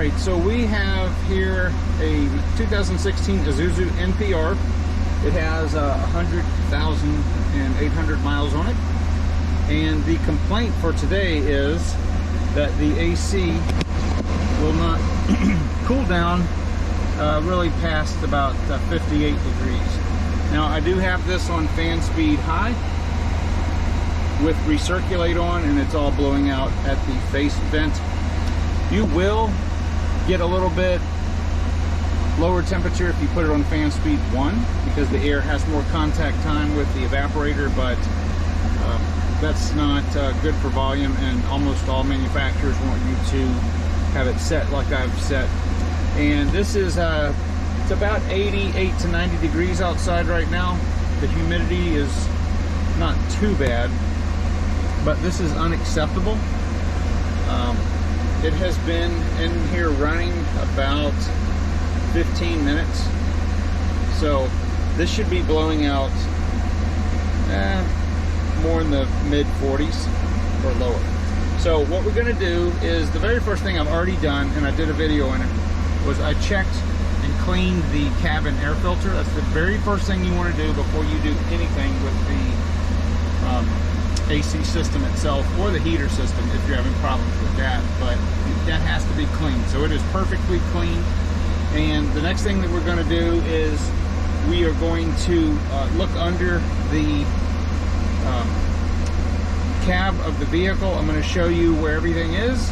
right, so we have here a 2016 Isuzu NPR. It has 100,800 miles on it. And the complaint for today is that the AC will not cool down really past about 58 degrees. Now I do have this on fan speed high with recirculate on, and it's all blowing out at the face vent. You will get a little bit lower temperature if you put it on fan speed 1, because the air has more contact time with the evaporator, but that's not good for volume, and almost all manufacturers want you to have it set like I've set. And this is it's about 88 to 90 degrees outside right now. The humidity is not too bad, but this is unacceptable. It has been in here running about 15 minutes, so this should be blowing out more in the mid 40s or lower. So what we're going to do is, the very first thing I've already done, and I did a video on it, was I checked and cleaned the cabin air filter. That's the very first thing you want to do before you do anything with the AC system itself, or the heater system if you're having problems with that, but that has to be clean. So it is perfectly clean. And the next thing that we're going to do is we are going to look under the cab of the vehicle. I'm going to show you where everything is,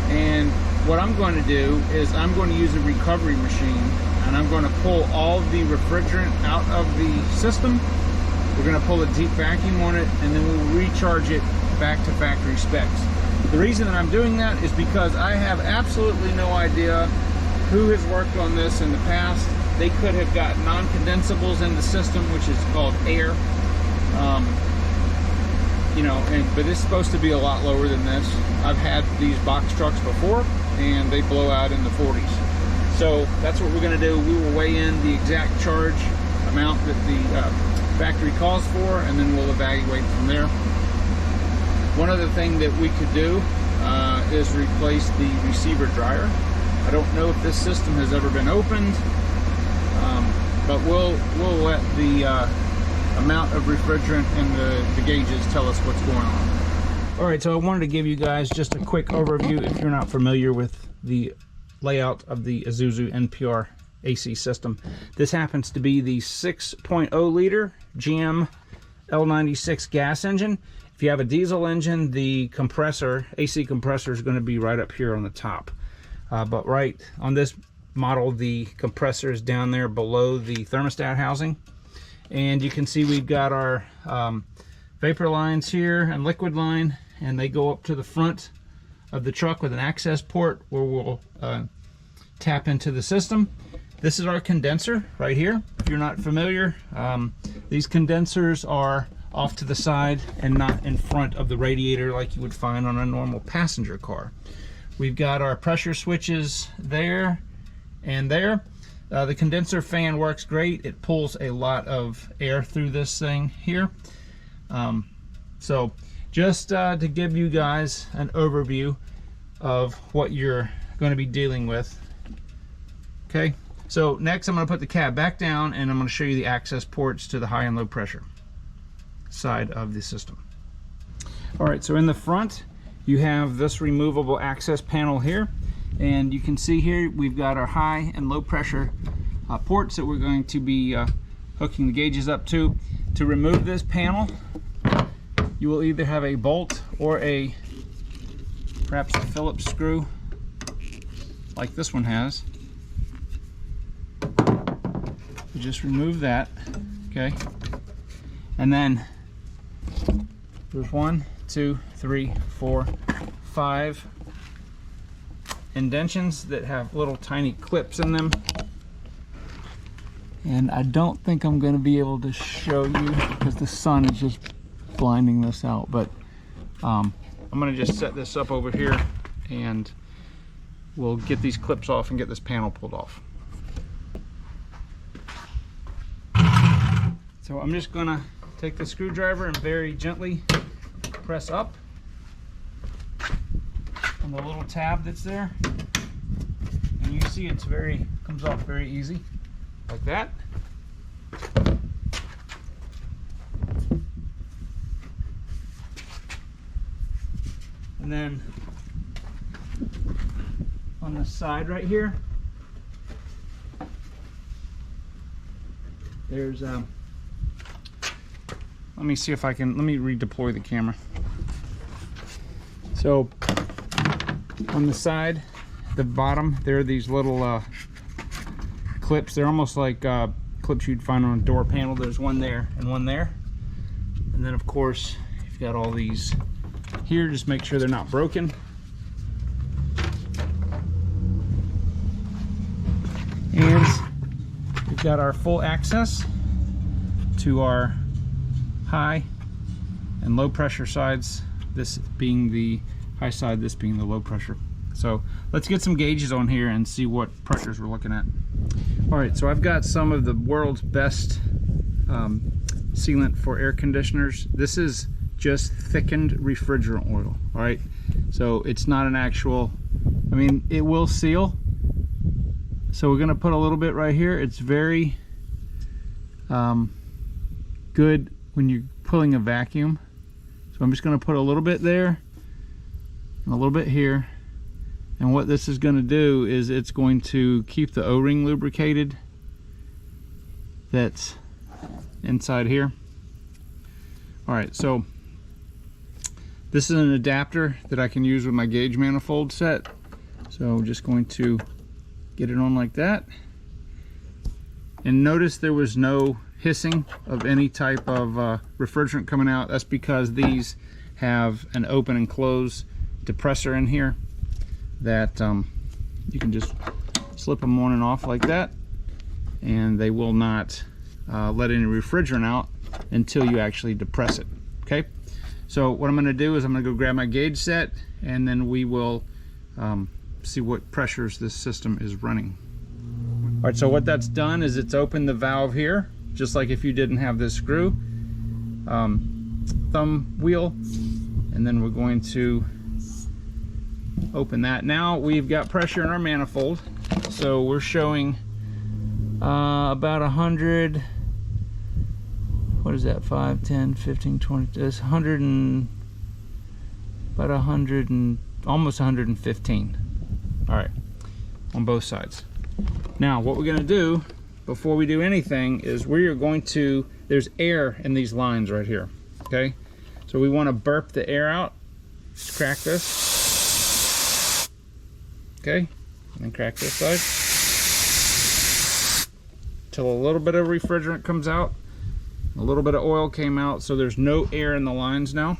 and what I'm going to do is I'm going to use a recovery machine, and I'm going to pull all the refrigerant out of the system. We're going to pull a deep vacuum on it, and then we'll recharge it back to factory specs. The reason that I'm doing that is because I have absolutely no idea who has worked on this in the past. They could have got non-condensables in the system, which is called air. You know, but it's supposed to be a lot lower than this. I've had these box trucks before, and they blow out in the 40s. So that's what we're going to do. We will weigh in the exact charge amount that the factory calls for, and then we'll evaluate from there. One other thing that we could do is replace the receiver dryer. I don't know if this system has ever been opened, but we'll let the amount of refrigerant and the gauges tell us what's going on. All right, so I wanted to give you guys just a quick overview if you're not familiar with the layout of the Isuzu NPR AC system. This happens to be the 6.0 liter GM L96 gas engine. If you have a diesel engine, the compressor, AC compressor, is going to be right up here on the top. But right on this model, the compressor is down there below the thermostat housing. And you can see we've got our vapor lines here and liquid line, and they go up to the front of the truck with an access port where we'll tap into the system. This is our condenser right here. If you're not familiar, these condensers are off to the side and not in front of the radiator like you would find on a normal passenger car. We've got our pressure switches there and there. The condenser fan works great. It pulls a lot of air through this thing here. So just to give you guys an overview of what you're going to be dealing with. Okay, so next I'm going to put the cab back down, and I'm going to show you the access ports to the high and low pressure side of the system. All right, so in the front you have this removable access panel here, and you can see here we've got our high and low pressure ports that we're going to be hooking the gauges up to. To remove this panel, you will either have a bolt or perhaps a Phillips screw like this one has. You just remove that, okay? And then there's 1, 2, 3, 4, 5 indentions that have little tiny clips in them. And I don't think I'm going to be able to show you because the sun is just blinding this out, but I'm going to just set this up over here, and we'll get these clips off and get this panel pulled off. So I'm just going to take the screwdriver and very gently press up on the little tab that's there. And you see it's comes off very easy, like that. And then on the side right here, there's let me see if I can, let me redeploy the camera. So on the side, the bottom, there are these little clips. They're almost like clips you'd find on a door panel. There's one there and one there. And then of course, you've got all these here. Just make sure they're not broken. And we've got our full access to our high and low pressure sides, this being the high side, this being the low pressure. So let's get some gauges on here and see what pressures we're looking at. All right, so I've got some of the world's best sealant for air conditioners. This is just thickened refrigerant oil. All right, so it's not an actual, I mean, it will seal. So we're gonna put a little bit right here. It's very good when you're pulling a vacuum. So I'm just gonna put a little bit there and a little bit here. And what this is gonna do is it's going to keep the O-ring lubricated that's inside here. All right, so this is an adapter that I can use with my gauge manifold set. So just going to get it on like that. And notice there was no hissing of any type of refrigerant coming out. That's because these have an open and close depressor in here that you can just slip them on and off like that, and they will not let any refrigerant out until you actually depress it. Okay, so what I'm going to do is I'm going to go grab my gauge set, and then we will see what pressures this system is running. All right, so what that's done is it's opened the valve here, just like if you didn't have this screw thumb wheel, and then we're going to open that. Now we've got pressure in our manifold, so we're showing about 100, what is that, 5, 10, 15, 20, it's 100 and about 100 and almost 115. All right, on both sides. Now what we're going to do before we do anything is we are going to, there's air in these lines right here. Okay, so we want to burp the air out. Just crack this. Okay, and then crack this side till a little bit of refrigerant comes out, a little bit of oil came out, so there's no air in the lines now.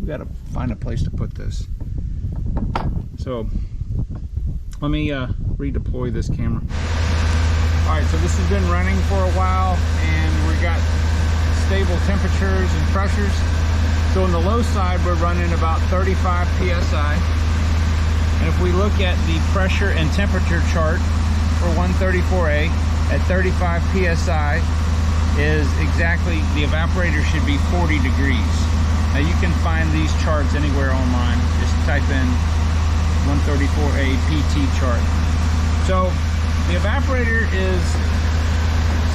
We got to find a place to put this. So let me redeploy this camera. All right, so this has been running for a while, and we got stable temperatures and pressures. So on the low side, we're running about 35 psi. And if we look at the pressure and temperature chart for 134A at 35 psi, is exactly, the evaporator should be 40 degrees. Now you can find these charts anywhere online. Just type in 134A PT chart. So the evaporator is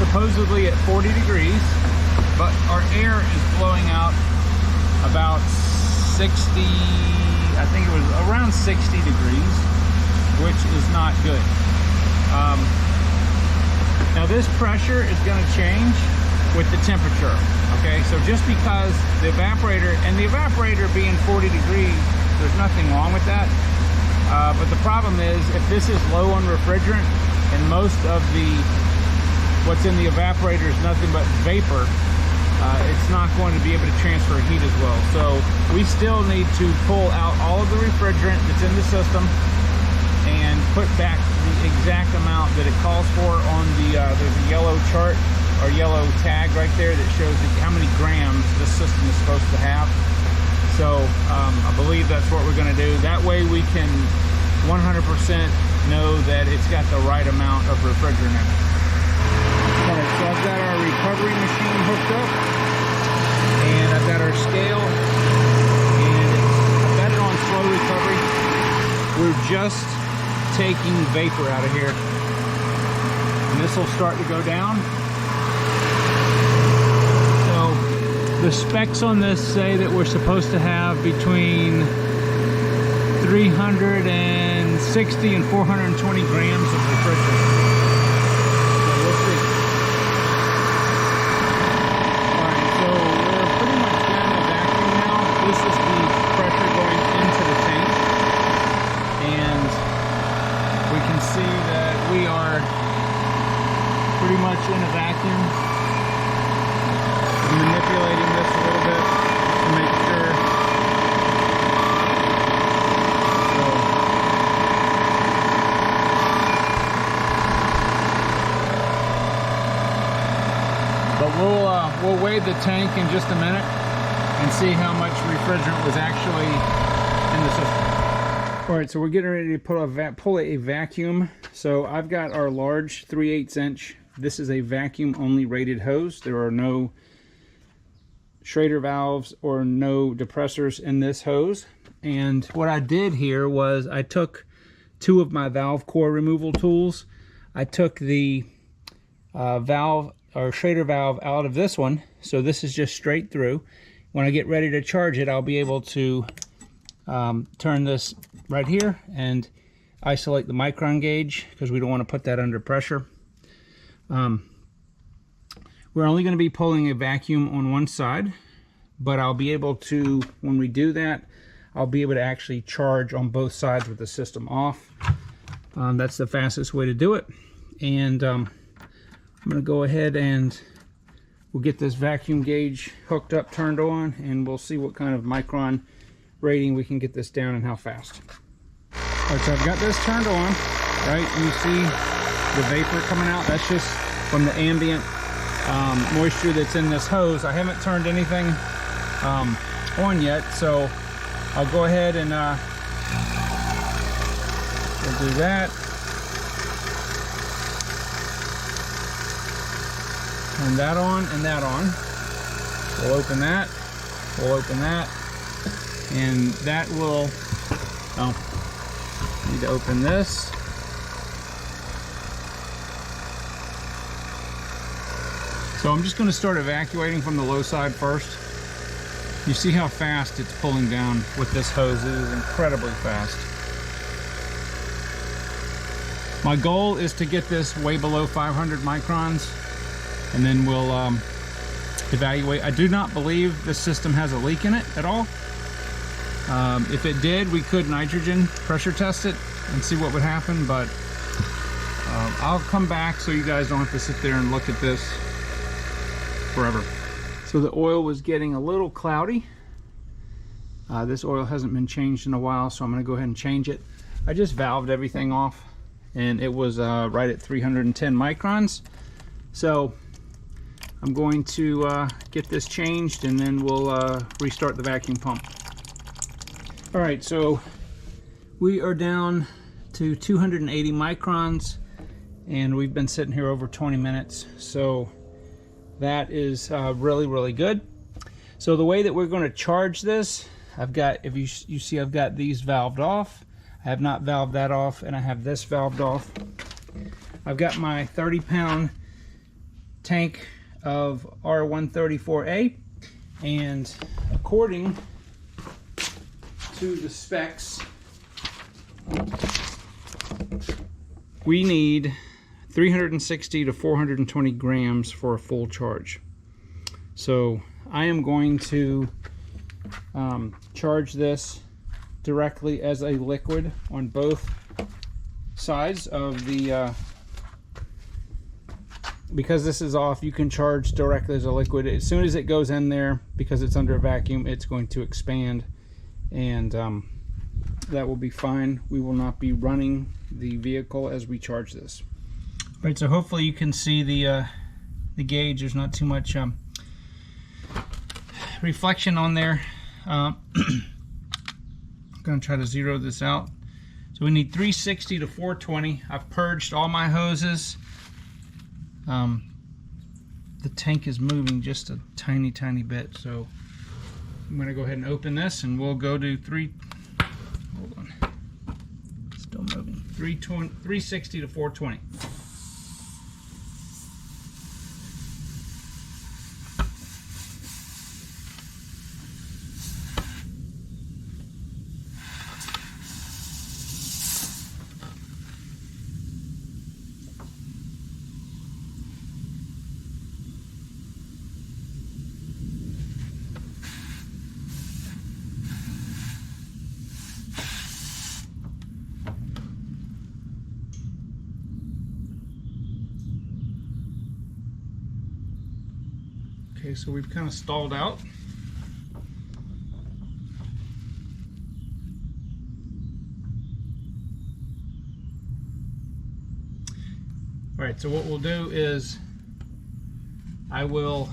supposedly at 40 degrees, but our air is blowing out about 60, I think it was around 60 degrees, which is not good. Now this pressure is going to change with the temperature. Okay, so just because the evaporator, and the evaporator being 40 degrees, there's nothing wrong with that. But the problem is, if this is low on refrigerant and most of what's in the evaporator is nothing but vapor, it's not going to be able to transfer heat as well. So we still need to pull out all of the refrigerant that's in the system and put back the exact amount that it calls for on the, there's a yellow chart or yellow tag right there that shows how many grams this system is supposed to have. So I believe that's what we're going to do. That way we can 100% know that it's got the right amount of refrigerant in it. All right, so I've got our recovery machine hooked up, and I've got our scale, and I've got it on slow recovery. We're just taking vapor out of here. And this will start to go down. So the specs on this say that we're supposed to have between 360 and 420 grams of refrigerant. So we'll see. Alright, so we're pretty much down the vacuum now. This is the pressure going into the tank. And we can see that we are pretty much in a vacuum. I'm manipulating this a little bit to make sure. But we'll weigh the tank in just a minute and see how much refrigerant was actually in the system. All right, so we're getting ready to pull a vacuum. So I've got our large 3/8 inch. This is a vacuum only rated hose. There are no Schrader valves or no depressors in this hose. And what I did here was I took two of my valve core removal tools. I took the valve or Schrader valve out of this one, so this is just straight through. When I get ready to charge it, I'll be able to turn this right here and isolate the micron gauge, because we don't want to put that under pressure. We're only going to be pulling a vacuum on one side, but I'll be able to, when we do that, I'll be able to actually charge on both sides with the system off. That's the fastest way to do it. And I'm going to go ahead and we'll get this vacuum gauge hooked up, turned on, and we'll see what kind of micron rating we can get this down and how fast. All right, so I've got this turned on, right? You see the vapor coming out. That's just from the ambient moisture that's in this hose. I haven't turned anything on yet, so I'll go ahead and we'll do that. Turn that on and that on. We'll open that. We'll open that. And that will, oh, need to open this. So I'm just going to start evacuating from the low side first. You see how fast it's pulling down with this hose. It is incredibly fast. My goal is to get this way below 500 microns, and then we'll evaluate. I do not believe this system has a leak in it at all. If it did, we could nitrogen pressure test it and see what would happen, but I'll come back so you guys don't have to sit there and look at this forever. So the oil was getting a little cloudy. This oil hasn't been changed in a while, so I'm going to go ahead and change it. I just valved everything off, and it was right at 310 microns. So I'm going to get this changed, and then we'll restart the vacuum pump. All right, so we are down to 280 microns, and we've been sitting here over 20 minutes. So that is really good. So the way that we're going to charge this, I've got, if you see, I've got these valved off. I have not valved that off, and I have this valved off. I've got my 30-pound tank of R134A, and according to the specs, we need 360 to 420 grams for a full charge. So I am going to charge this directly as a liquid on both sides of the because this is off, you can charge directly as a liquid. As soon as it goes in there, because it's under a vacuum, it's going to expand, and that will be fine. We will not be running the vehicle as we charge this. Right, so hopefully you can see the gauge. There's not too much reflection on there. I'm going to try to zero this out. So we need 360 to 420. I've purged all my hoses. The tank is moving just a tiny bit, so I'm going to go ahead and open this, and we'll go to hold on. 360 to 420. Okay, so we've kind of stalled out. All right, so what we'll do is I will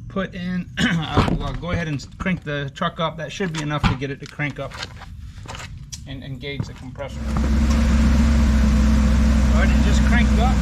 put in, I'll go ahead and crank the truck up. That should be enough to get it to crank up and engage the compressor. All right, it just cranked up.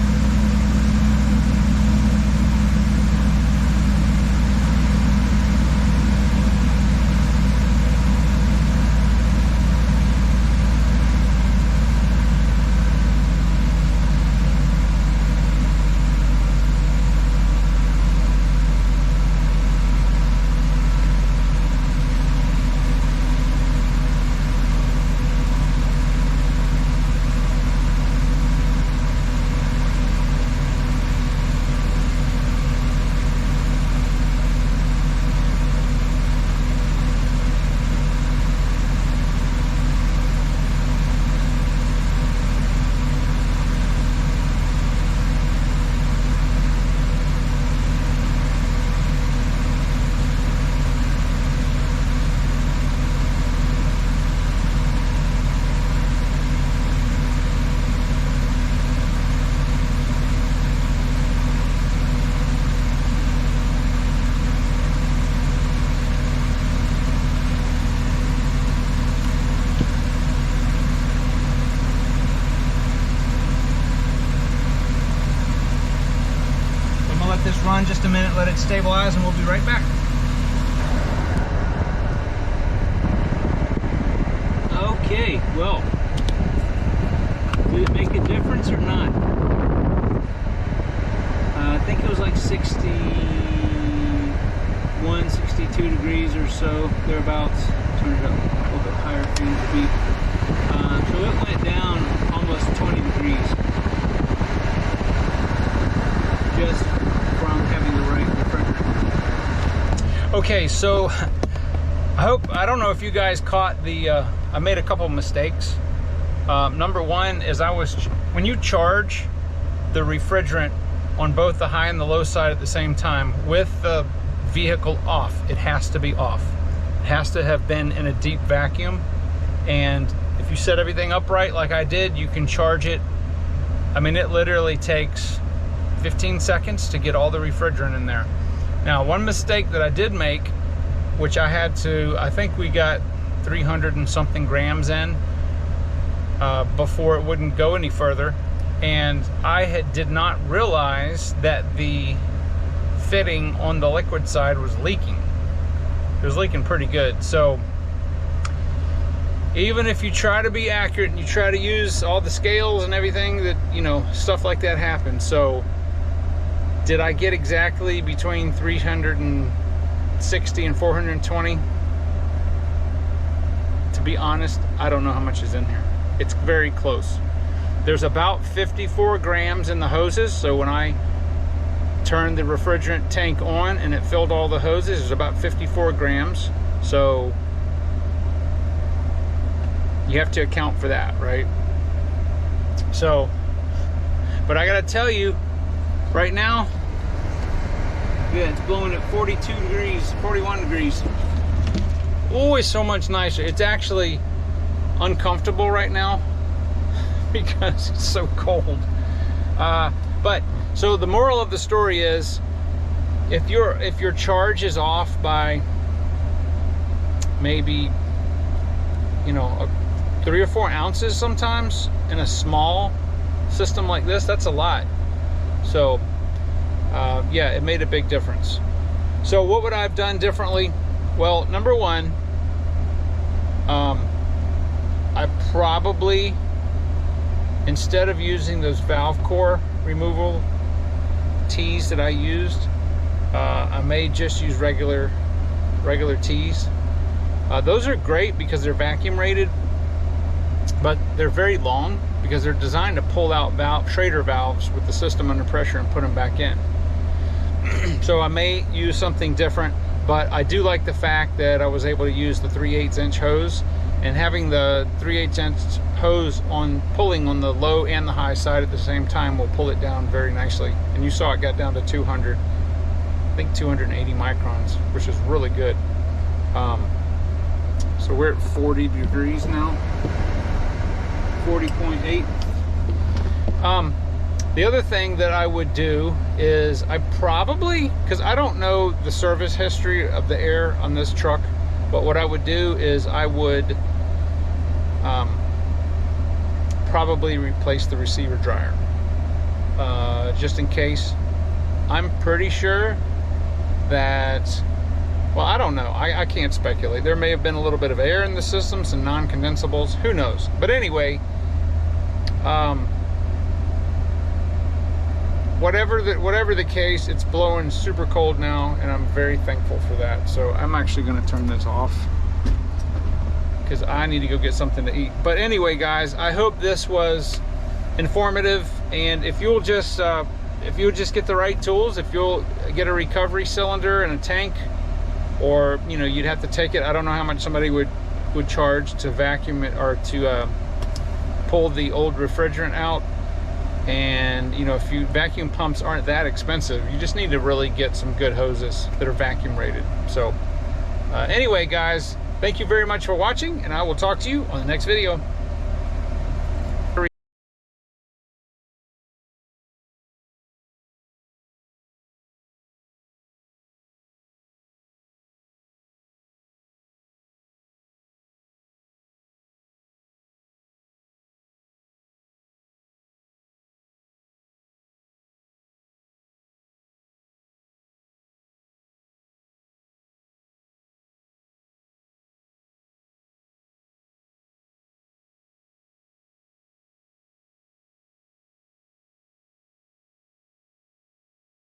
This run just a minute, let it stabilize, and we'll be right back. Okay, well, did it make a difference or not? I think it was like 61, 62 degrees or so, thereabouts. Turn it up a little bit higher for you to beat. So it went down almost 20 degrees. Just from having the right refrigerator. Okay, so I don't know if you guys caught the, I made a couple of mistakes. Number one is when you charge the refrigerant on both the high and the low side at the same time with the vehicle off, it has to be off. It has to have been in a deep vacuum. And if you set everything up right like I did, you can charge it. I mean, it literally takes 15 seconds to get all the refrigerant in there. Now, one mistake that I did make, which I think we got 300 and something grams in before it wouldn't go any further, and I did not realize that the fitting on the liquid side was leaking. It was leaking pretty good. So even if you try to be accurate and you try to use all the scales and everything, that, you know, stuff like that happens. So did I get exactly between 360 and 420? To be honest, I don't know how much is in here. It's very close. There's about 54 grams in the hoses. So when I turned the refrigerant tank on and it filled all the hoses, there's about 54 grams. So you have to account for that, right? So, but I gotta tell you, right now, yeah, it's blowing at 42 degrees, 41 degrees. Oh, it's so much nicer. It's actually uncomfortable right now because it's so cold. But so the moral of the story is, if your charge is off by maybe, you know, 3 or 4 ounces sometimes in a small system like this, that's a lot. So yeah, it made a big difference. So what would I have done differently? Well, number one, I probably instead of using those valve core removal tees that I used, I may just use regular tees. Those are great because they're vacuum rated, but they're very long because they're designed to pull out Schrader valves with the system under pressure and put them back in. So I may use something different, but I do like the fact that I was able to use the 3/8 inch hose, and having the 3/8 inch hose pulling on the low and the high side at the same time will pull it down very nicely. And you saw it got down to 200, I think 280 microns, which is really good. So we're at 40 degrees now, 40.8. The other thing that I would do is I probably, because I don't know the service history of the air on this truck, but what I would do is I would probably replace the receiver dryer, just in case. I'm pretty sure that, well, I don't know, I can't speculate. There may have been a little bit of air in the system, some non-condensables, who knows. But anyway, whatever the case, it's blowing super cold now, and I'm very thankful for that. So I'm actually going to turn this off because I need to go get something to eat. But anyway, guys, I hope this was informative, and if you'll just get the right tools, if you'll get a recovery cylinder and a tank, or you'd have to take it, I don't know how much somebody would charge to vacuum it or to pull the old refrigerant out. And if vacuum pumps aren't that expensive, you just need to really get some good hoses that are vacuum rated. So anyway, guys, thank you very much for watching, and I will talk to you on the next video.